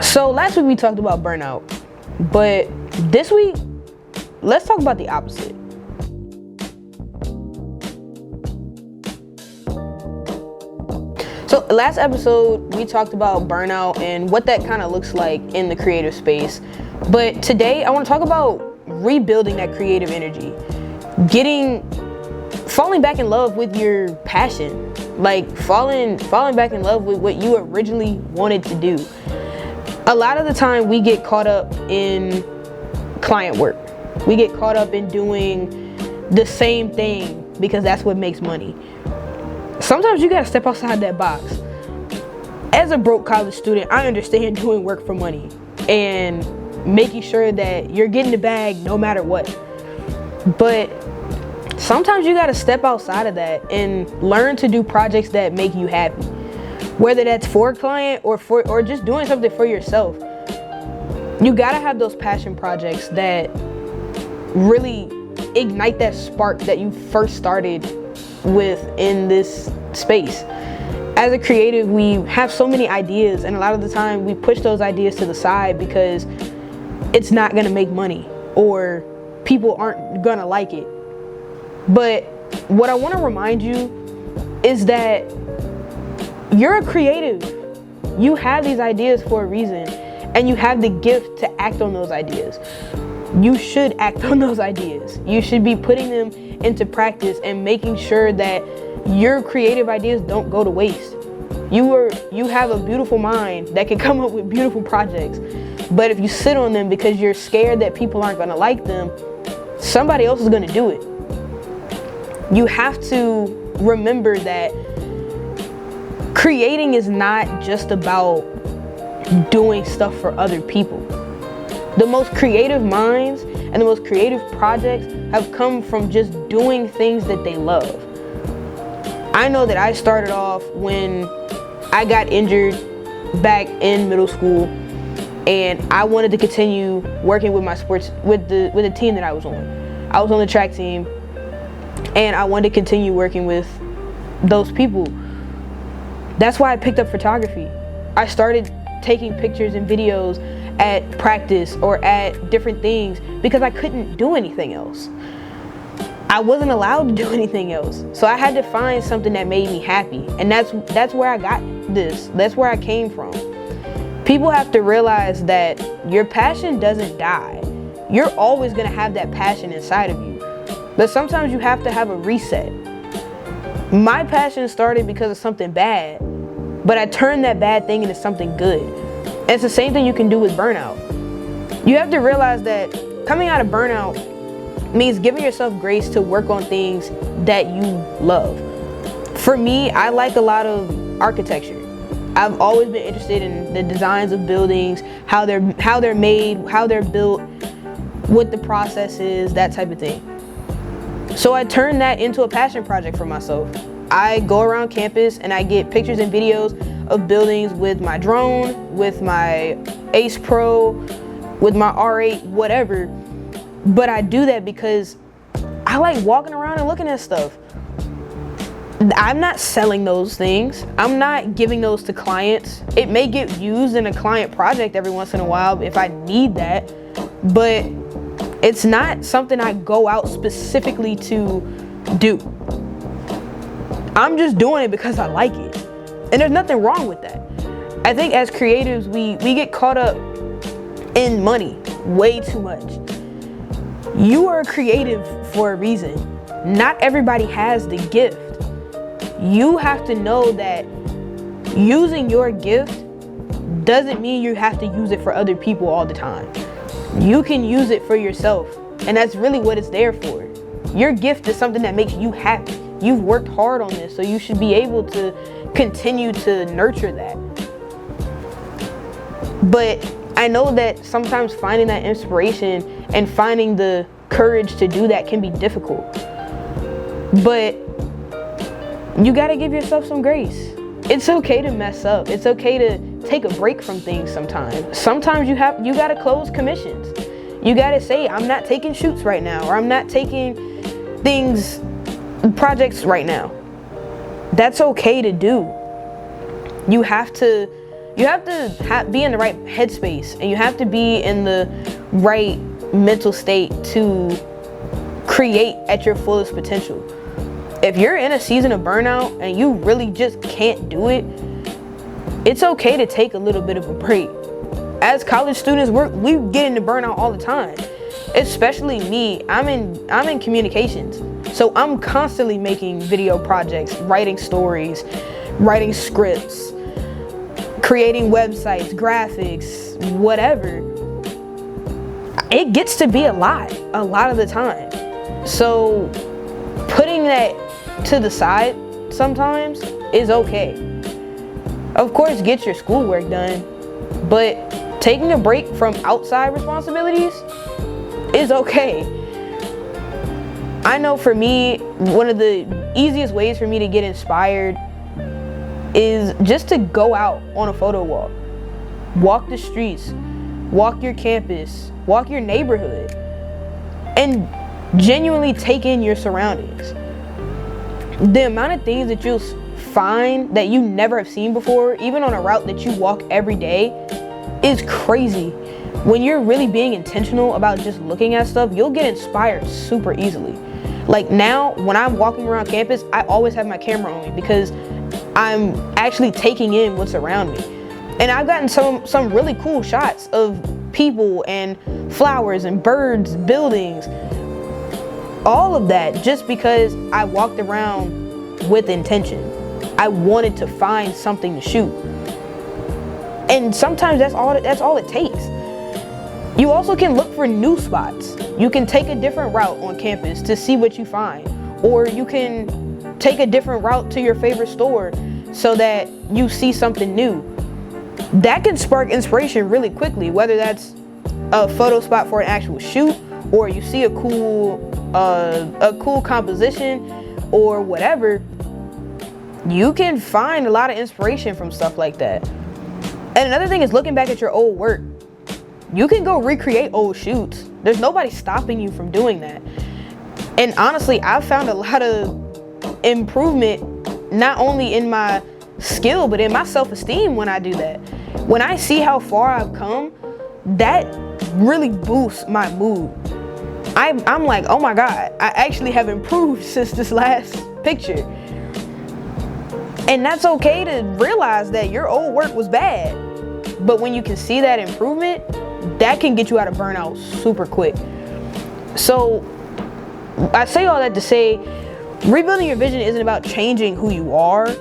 So last week we talked about burnout, but this week, let's talk about the opposite. So last episode, we talked about burnout and what that kind of looks like in the creative space. But today, I want to talk about rebuilding that creative energy. Falling back in love with your passion. Like falling back in love with what you originally wanted to do. A lot of the time, we get caught up in client work. We get caught up in doing the same thing because that's what makes money. Sometimes you gotta step outside that box. As a broke college student, I understand doing work for money and making sure that you're getting the bag no matter what. But sometimes you gotta step outside of that and learn to do projects that make you happy. Whether that's for a client or just doing something for yourself. You gotta have those passion projects that really ignite that spark that you first started with in this space. As a creative, we have so many ideas, and a lot of the time we push those ideas to the side because it's not gonna make money or people aren't gonna like it. But what I want to remind you is that you're a creative. You have these ideas for a reason, and you have the gift to act on those ideas. You should act on those ideas. You should be putting them into practice and making sure that your creative ideas don't go to waste. You have a beautiful mind that can come up with beautiful projects, but if you sit on them because you're scared that people aren't gonna like them, somebody else is gonna do it. You have to remember that creating is not just about doing stuff for other people. The most creative minds and the most creative projects have come from just doing things that they love. I know that I started off when I got injured back in middle school, and I wanted to continue working with my sports, with the team that I was on. I was on the track team, and I wanted to continue working with those people. That's why I picked up photography. I started taking pictures and videos at practice or at different things because I couldn't do anything else. I wasn't allowed to do anything else. So I had to find something that made me happy. And that's where I got this. That's where I came from. People have to realize that your passion doesn't die. You're always gonna have that passion inside of you. But sometimes you have to have a reset. My passion started because of something bad, but I turned that bad thing into something good. And it's the same thing you can do with burnout. You have to realize that coming out of burnout means giving yourself grace to work on things that you love. For me, I like a lot of architecture. I've always been interested in the designs of buildings, how they're made, how they're built, what the process is, that type of thing. So I turned that into a passion project for myself. I go around campus and I get pictures and videos of buildings with my drone, with my Ace Pro, with my R8, whatever. But I do that because I like walking around and looking at stuff. I'm not selling those things. I'm not giving those to clients. It may get used in a client project every once in a while if I need that, but it's not something I go out specifically to do. I'm just doing it because I like it. And there's nothing wrong with that. I think as creatives, we get caught up in money way too much. You are a creative for a reason. Not everybody has the gift. You have to know that using your gift doesn't mean you have to use it for other people all the time. You can use it for yourself, and that's really what it's there for. Your gift is something that makes you happy. You've worked hard on this, so you should be able to continue to nurture that. But I know that sometimes finding that inspiration and finding the courage to do that can be difficult. But you gotta give yourself some grace. It's okay to mess up. It's okay to take a break from things sometimes. Sometimes you gotta close commissions. You gotta say, I'm not taking shoots right now, or I'm not taking projects right now. That's okay to do. You have to You have to be in the right headspace, and you have to be in the right mental state to create at your fullest potential. If you're in a season of burnout and you really just can't do it, it's okay to take a little bit of a break. As college students, we get into burnout all the time. Especially me, I'm in communications. So I'm constantly making video projects, writing stories, writing scripts, creating websites, graphics, whatever. It gets to be a lot of the time. So putting that to the side sometimes is okay. Of course, get your schoolwork done, but taking a break from outside responsibilities is okay. I know for me, one of the easiest ways for me to get inspired is just to go out on a photo walk. Walk the streets, walk your campus, walk your neighborhood, and genuinely take in your surroundings. The amount of things that you'll find that you never have seen before, even on a route that you walk every day, is crazy. When you're really being intentional about just looking at stuff, you'll get inspired super easily. Like now, when I'm walking around campus, I always have my camera on me because I'm actually taking in what's around me. And I've gotten some really cool shots of people and flowers and birds, buildings, all of that just because I walked around with intention. I wanted to find something to shoot. And sometimes that's all it takes. You also can look for new spots. You can take a different route on campus to see what you find. Or you can take a different route to your favorite store so that you see something new. That can spark inspiration really quickly, whether that's a photo spot for an actual shoot, or you see a cool composition or whatever. You can find a lot of inspiration from stuff like that. And another thing is looking back at your old work. You can go recreate old shoots. There's nobody stopping you from doing that. And honestly, I've found a lot of improvement, not only in my skill, but in my self-esteem when I do that. When I see how far I've come, that really boosts my mood. I'm like, oh my God, I actually have improved since this last picture. And that's okay to realize that your old work was bad. But when you can see that improvement, that can get you out of burnout super quick. So I say all that to say, rebuilding your vision isn't about changing who you are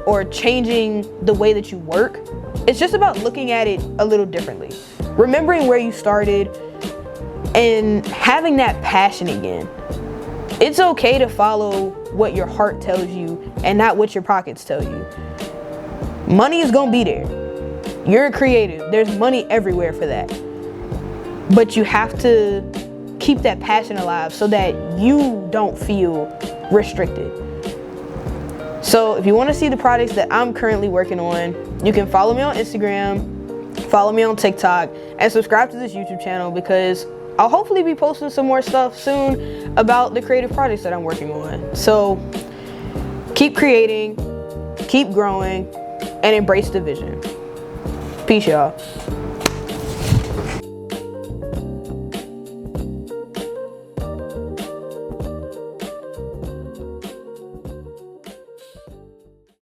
or changing the way that you work. It's just about looking at it a little differently. Remembering where you started and having that passion again. It's okay to follow what your heart tells you and not what your pockets tell you. Money is gonna be there. You're a creative. There's money everywhere for that. But you have to keep that passion alive so that you don't feel restricted. So if you want to see the projects that I'm currently working on, you can follow me on Instagram, follow me on TikTok, and subscribe to this YouTube channel because I'll hopefully be posting some more stuff soon about the creative projects that I'm working on. So keep creating, keep growing, and embrace the vision. Peace, y'all.